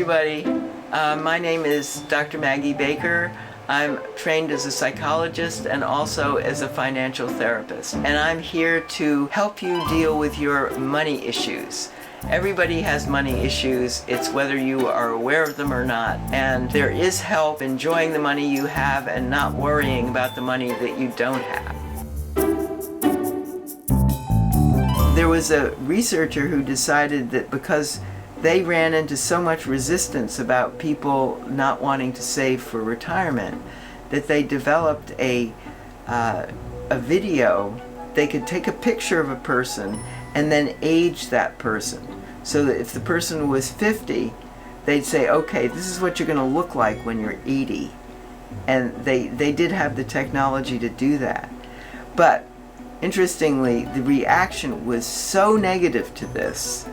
everybody. My name is Dr. Maggie Baker. I'm trained as a psychologist and also as a financial therapist. And I'm here to help you deal with your money issues. Everybody has money issues. It's whether you are aware of them or not. And there is help enjoying the money you have and not worrying about the money that you don't have. There was a researcher who decided that because they ran into so much resistance about people not wanting to save for retirement, that they developed a video. They could take a picture of a person and then age that person. So that if the person was 50, they'd say, okay, this is what you're going to look like when you're 80. And they did have the technology to do that. But interestingly, the reaction was so negative to this,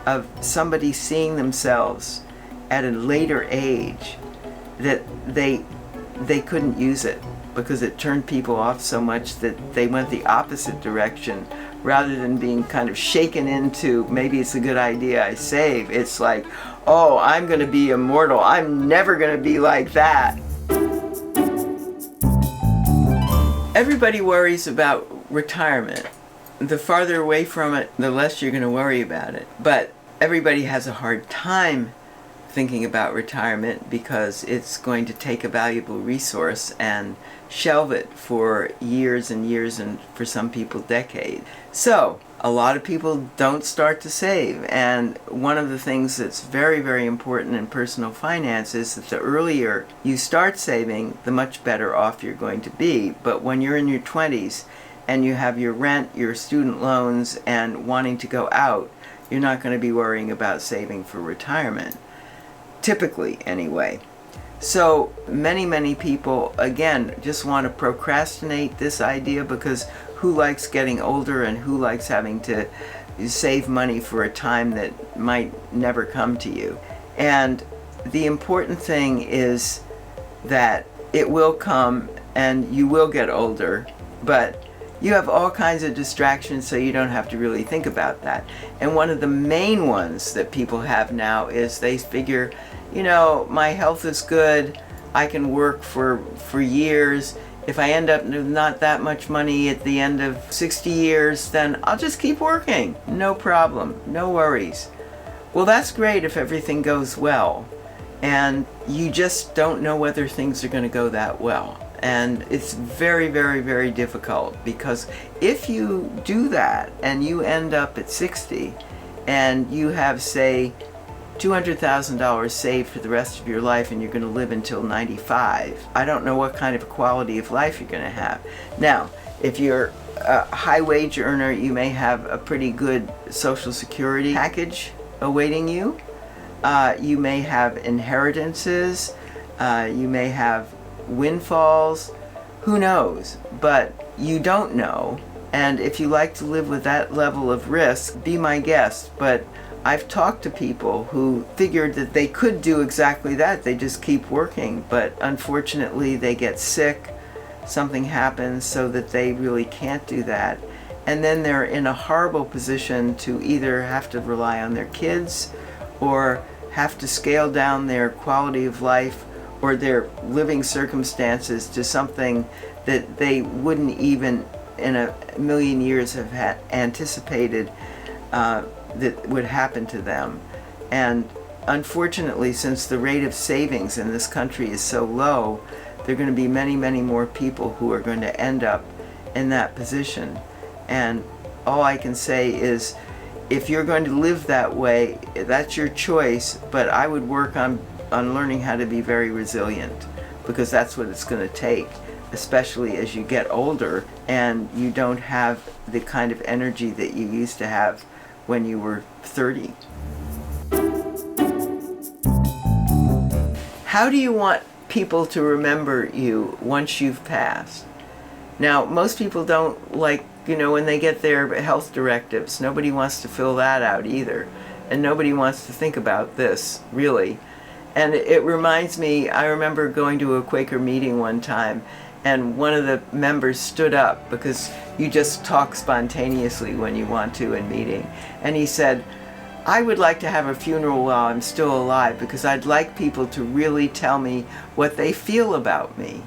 of somebody seeing themselves at a later age, that they couldn't use it because it turned people off so much that they went the opposite direction. Rather than being kind of shaken into, maybe it's a good idea I save, it's like, oh, I'm going to be immortal. I'm never going to be like that. Everybody worries about retirement. The farther away from it, the less you're going to worry about it. But everybody has a hard time thinking about retirement because it's going to take a valuable resource and shelve it for years and years, and for some people decades. So a lot of people don't start to save, and one of the things that's very, very important in personal finance is that the earlier you start saving, the much better off you're going to be. But when you're in your 20s and you have your rent, your student loans, and wanting to go out, you're not going to be worrying about saving for retirement. Typically, anyway. So many people, again, just want to procrastinate this idea, because who likes getting older and who likes having to save money for a time that might never come to you? And the important thing is that it will come and you will get older, but you have all kinds of distractions, so you don't have to really think about that. And one of the main ones that people have now is they figure, you know, my health is good, I can work for years. If I end up with not that much money at the end of 60 years, then I'll just keep working. No problem, no worries. Well, that's great if everything goes well. And you just don't know whether things are going to go that well. And it's very, very, very difficult, because if you do that and you end up at 60 and you have, say, $200,000 saved for the rest of your life and you're going to live until 95, I don't know what kind of quality of life you're going to have. Now, if you're a high wage earner, you may have a pretty good Social Security package awaiting you. You may have inheritances. You may have windfalls, who knows? But you don't know. And if you like to live with that level of risk, be my guest. But I've talked to people who figured that they could do exactly that. They just keep working, but unfortunately they get sick, something happens so that they really can't do that. And then they're in a horrible position to either have to rely on their kids or have to scale down their quality of life or their living circumstances to something that they wouldn't even in a million years have had anticipated that would happen to them. And unfortunately, since the rate of savings in this country is so low, there are going to be many more people who are going to end up in that position. And all I can say is, if you're going to live that way, that's your choice, but I would work on learning how to be very resilient, because that's what it's going to take, especially as you get older and you don't have the kind of energy that you used to have when you were 30. How do you want people to remember you once you've passed? Now, most people don't like, when they get their health directives, nobody wants to fill that out either. And nobody wants to think about this, really. And it reminds me, I remember going to a Quaker meeting one time, and one of the members stood up, because you just talk spontaneously when you want to in meeting. And he said, I would like to have a funeral while I'm still alive because I'd like people to really tell me what they feel about me.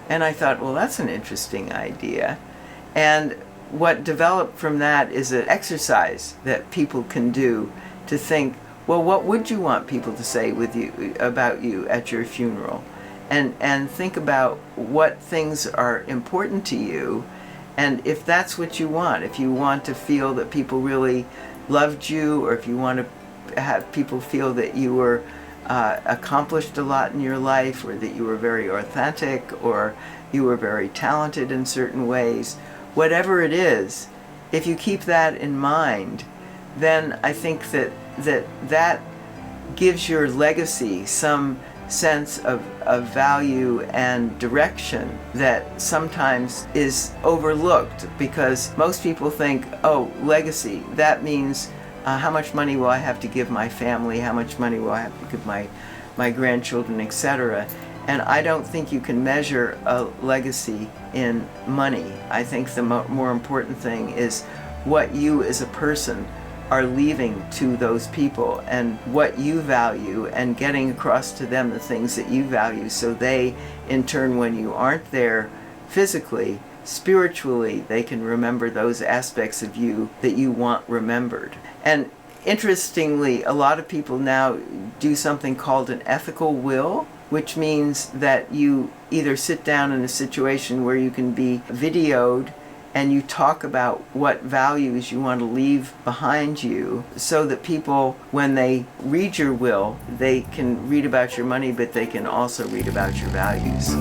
And I thought, well, that's an interesting idea. And what developed from that is an exercise that people can do to think, well, what would you want people to say with you about you at your funeral? And think about what things are important to you. And if that's what you want, if you want to feel that people really loved you, or if you want to have people feel that you were accomplished a lot in your life, or that you were very authentic, or you were very talented in certain ways, whatever it is, if you keep that in mind, then I think that gives your legacy some sense of value and direction that sometimes is overlooked, because most people think, oh, legacy, that means how much money will I have to give my family, how much money will I have to give my grandchildren, etc. And I don't think you can measure a legacy in money. I think the more important thing is what you as a person are leaving to those people, and what you value, and getting across to them the things that you value, so they, in turn, when you aren't there physically, spiritually, they can remember those aspects of you that you want remembered. And interestingly, a lot of people now do something called an ethical will, which means that you either sit down in a situation where you can be videoed and you talk about what values you want to leave behind you, so that people, when they read your will, they can read about your money, but they can also read about your values.